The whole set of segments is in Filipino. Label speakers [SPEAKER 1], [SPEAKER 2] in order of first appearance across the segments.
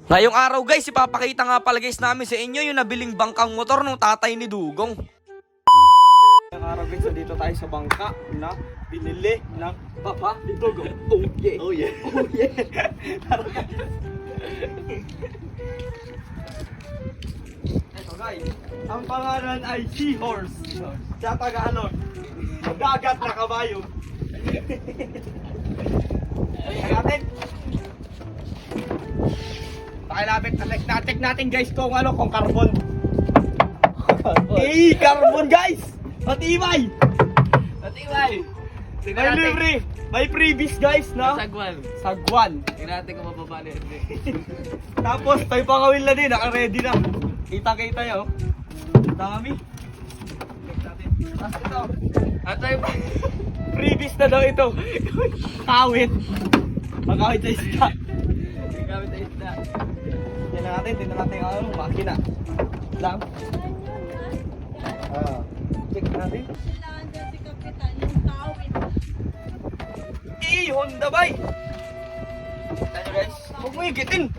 [SPEAKER 1] Ngayong araw guys, ipapakita nga pala guys namin sa inyo yung nabiling bangkang motor ng tatay ni Dugong. Ngayong araw guys, so dito tayo sa bangka na binili ng papa ni Dugong. Oh yeah! Oh yeah! Oh yeah! Ito guys, ang pangalan ay Seahorse. Sa Tagalog, dagat na kabayo. Natin. Pakilapit, check natin guys kung ano, kung carbon. Eh, carbon guys! Matibay!
[SPEAKER 2] Matibay!
[SPEAKER 1] May libre! May freebies guys, no?
[SPEAKER 2] Sagwan.
[SPEAKER 1] Sagwan.
[SPEAKER 2] Tingnan natin kung mababa na yun.
[SPEAKER 1] Tapos, may pangawil na din, naka-ready na. Kita-kita nyo. Dami. Check natin. Tapos ito.
[SPEAKER 2] At ay
[SPEAKER 1] Freebies na daw ito. Kawit. Magkawit sa isda.
[SPEAKER 2] gamit ay isda.
[SPEAKER 1] Tingnan natin ang ano, makina. Lang. Check natin.
[SPEAKER 3] Kailangan dyan si Kapitan, yung kawit.
[SPEAKER 1] Honda bay! Ano guys? Huwag mo higitin!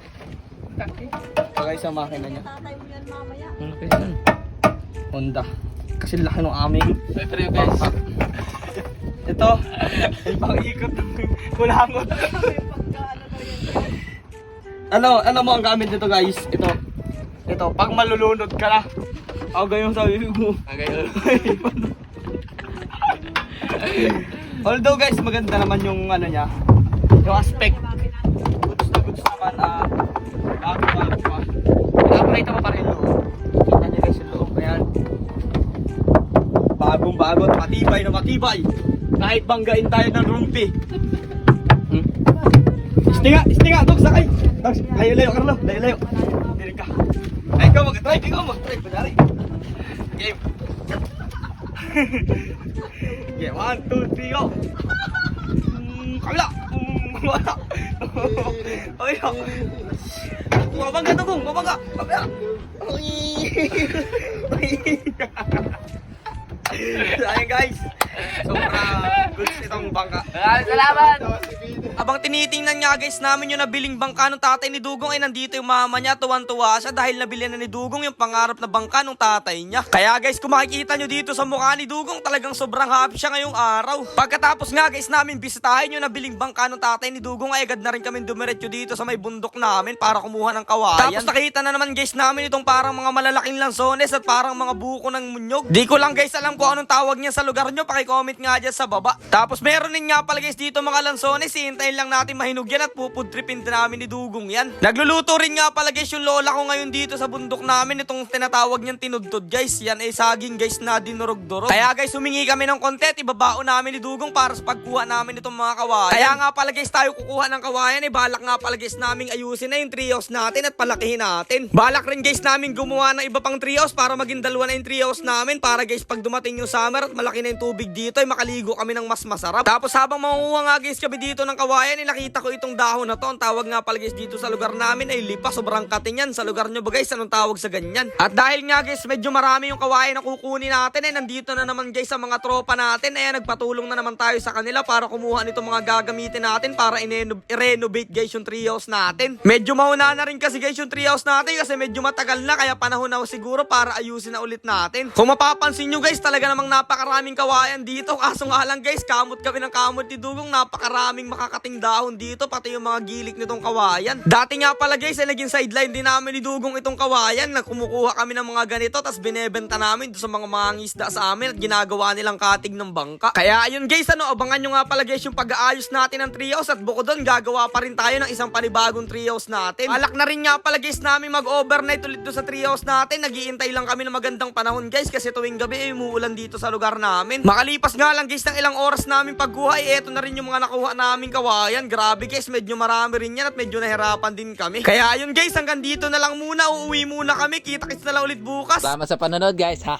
[SPEAKER 1] Ito guys ang makina niya.
[SPEAKER 3] Tatay mo yan mamaya.
[SPEAKER 1] Honda. Kasi laki ng aming
[SPEAKER 2] May preview guys.
[SPEAKER 1] bangka. Ito, ay pang-ikot ng kulangot. Ano mo ang gamit nito guys? Ito, pag malulunod ka na. Ako ganyan sabi mo. Although guys, maganda naman yung ano niya, yung aspect. Goods naman, bago pa. Pinapakita mo pa rin loob. Kita niyo guys yung loob, ayan. Bagong-bago at matibay na matibay. Kahit banggain tayo ng rumpi. Istinga, Dogs, sakay. Dogs, layo, Carlo, layo. Dili ka. Ay, ikaw mag-try, panyari. Game. Yeah, 1, 2, 3, go! Kabila! Wala! Okay na! Mabangga to kung! Mabangga! Kabila! Sayang guys! Sobrang goods itong bangka.
[SPEAKER 2] Salamat!
[SPEAKER 1] Abang tinitingnan nga guys namin yung nabiling bangka ng tatay ni Dugong ay nandito yung mama niya, tuwan-tuwa siya dahil nabili na ni Dugong yung pangarap na bangka ng tatay niya. Kaya guys, kung makikita nyo dito sa mukha ni Dugong, talagang sobrang happy siya ngayong araw. Pagkatapos nga guys namin bisitahin yung nabiling bangka ng tatay ni Dugong ay agad na rin kami dumiretso dito sa may bundok namin para kumuha ng kawayan. Tapos nakita na naman guys namin itong parang mga malalaking lansones at parang mga buko ng munyog. Di ko lang guys alam kung anong tawag niya sa lugar nyo, paki-comment nga dyan sa baba. Tapos meron din nga pala guys dito mga lansones, hintayin lang natin mahinog yan at pupudripin din namin ni Dugong yan. Nagluluto rin nga pala guys yung lola ko ngayon dito sa bundok namin, itong tinatawag niyang tinudtod guys. Yan ay saging guys na dinurog-durog. Kaya guys humingi kami ng konti, ibabao namin ni Dugong para sa pagkuha namin itong mga kawayan. Kaya nga pala guys tayo kukuha ng kawayan, balak nga pala guys namin ayusin na yung treehouse natin at palakihin natin. Balak rin guys namin gumawa ng iba pang treehouse para maging dalawa na yung treehouse namin para guys pag dumating yung summer at malaki na yung tubig dito ay makaligo kami ng mas masarap. Tapos habang manguha nga guys kami dito ng kawayan, nakita ko itong dahon na to. Ang tawag nga pala guys dito sa lugar namin ay lipa. Sobrang kating yan. Sa lugar nyo ba guys, anong tawag sa ganyan? At dahil nga guys medyo marami yung kawayan na kukunin natin ay nandito na naman guys sa mga tropa natin. Ayan, nagpatulong na naman tayo sa kanila para kumuha nito mga gagamitin natin para i-renovate guys yung treehouse natin. Medyo mauna na rin kasi guys yung treehouse natin kasi medyo matagal na, kaya panahon na siguro para ayusin na ulit natin. Kung mapapansin nyo guys, talaga namang napakaraming kawayan dito. Kaso nga lang guys, kamot kami ng kamot ni Dugong. Napakaraming makakating dahon dito, pati yung mga gilik nitong kawayan. Dati nga pala guys, ay naging sideline din namin ni Dugong itong kawayan. Kumukuha kami ng mga ganito, tapos binebenta namin sa mga mangingisda sa amin at ginagawa nilang katig ng bangka. Kaya ayun guys, abangan nyo nga pala guys yung pag-aayos natin ng treehouse at bukod doon, gagawa pa rin tayo ng isang panibagong treehouse natin. Alak na rin nga pala guys namin mag-overnight ulit doon sa treehouse natin. Naghihintay lang kami ng magandang panahon guys kasi tuwing gabi ay umuulan dito sa lugar namin. Makalipas nga lang guys ng ilang oras namin pagkuha, eto na rin yung mga nakuha namin kawayan. Grabe guys, medyo marami rin yan at medyo nahirapan din kami. Kaya ayun guys, hanggang dito na lang muna. Uuwi muna kami. Kita-kits na lang ulit bukas.
[SPEAKER 2] Salamat sa panonood guys. Ha.